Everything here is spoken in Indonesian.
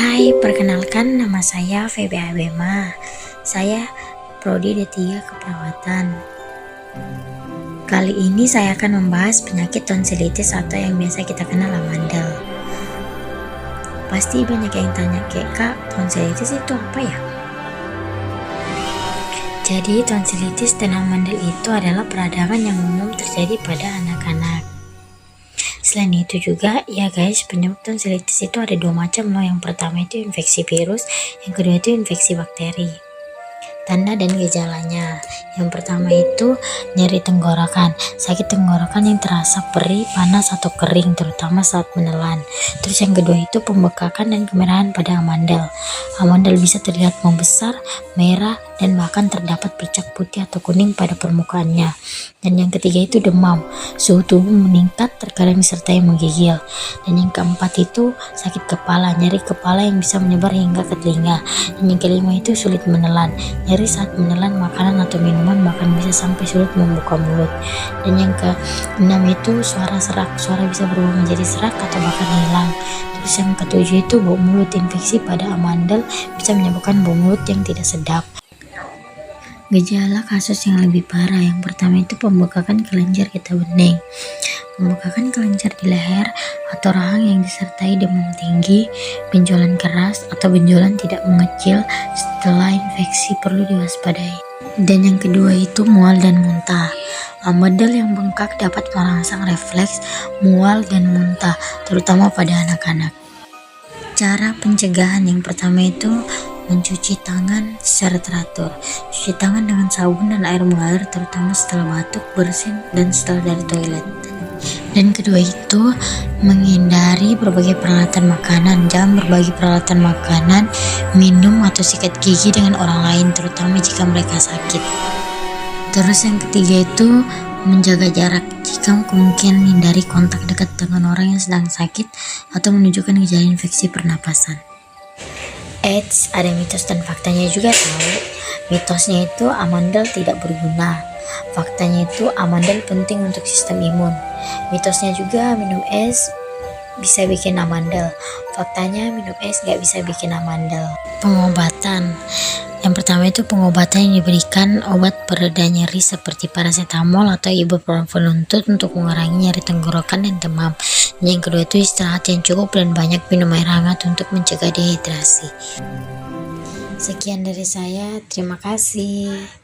Hai, perkenalkan nama saya Feby Abema. Saya prodi D3 Keperawatan. Kali ini saya akan membahas penyakit tonsilitis atau yang biasa kita kenal amandel. Pasti banyak yang tanya, Kak, tonsilitis itu apa ya? Jadi tonsilitis dan amandel itu adalah peradangan yang umum terjadi pada anak-anak. Selain itu juga, ya guys, penyebab tonsilitis itu ada dua macam loh. Yang pertama itu infeksi virus, yang kedua itu infeksi bakteri. Tanda dan gejalanya, yang pertama itu nyeri tenggorokan, sakit tenggorokan yang terasa perih, panas atau kering, terutama saat menelan. Terus yang kedua itu pembekakan dan kemerahan pada amandel. Amandel bisa terlihat membesar, merah, dan bahkan terdapat bercak putih atau kuning pada permukaannya. Dan yang ketiga itu demam, suhu tubuh meningkat, terkadang disertai menggigil. Dan yang keempat itu sakit kepala, nyeri kepala yang bisa menyebar hingga ke telinga. Dan yang kelima itu sulit menelan, nyeri saat menelan makanan atau minuman, bahkan bisa sampai sulit membuka mulut. Dan yang keenam itu suara serak, suara bisa berubah menjadi serak atau bahkan hilang. Terus yang ketujuh itu bau mulut, infeksi pada amandel bisa menyebabkan bau mulut yang tidak sedap. Gejala kasus yang lebih parah, yang pertama itu pembekakan kelenjar getah bening. Pembekakan kelenjar di leher atau rahang yang disertai demam tinggi, benjolan keras atau benjolan tidak mengecil setelah infeksi perlu diwaspadai. Dan yang kedua itu mual dan muntah. Amandel yang bengkak dapat merangsang refleks mual dan muntah, terutama pada anak-anak. Cara pencegahan, yang pertama itu mencuci tangan secara teratur. Cuci tangan dengan sabun dan air mengalir, terutama setelah batuk, bersin, dan setelah dari toilet. Dan kedua itu menghindari berbagai peralatan makanan. Jangan berbagi peralatan makanan, minum, atau sikat gigi dengan orang lain, terutama jika mereka sakit. Terus yang ketiga itu menjaga jarak. Jika kemungkinan hindari kontak dekat dengan orang yang sedang sakit atau menunjukkan gejala infeksi pernapasan. Eits, ada mitos dan faktanya juga tahu. Mitosnya itu amandel tidak berguna. Faktanya itu amandel penting untuk sistem imun. Mitosnya juga minum es bisa bikin amandel. Faktanya minum es gak bisa bikin amandel. Pengobatan. Yang pertama itu pengobatan yang diberikan obat pereda nyeri seperti paracetamol atau ibuprofen untuk mengurangi nyeri tenggorokan dan demam. Dan yang kedua itu istirahat yang cukup dan banyak minum air hangat untuk mencegah dehidrasi. Sekian dari saya, terima kasih.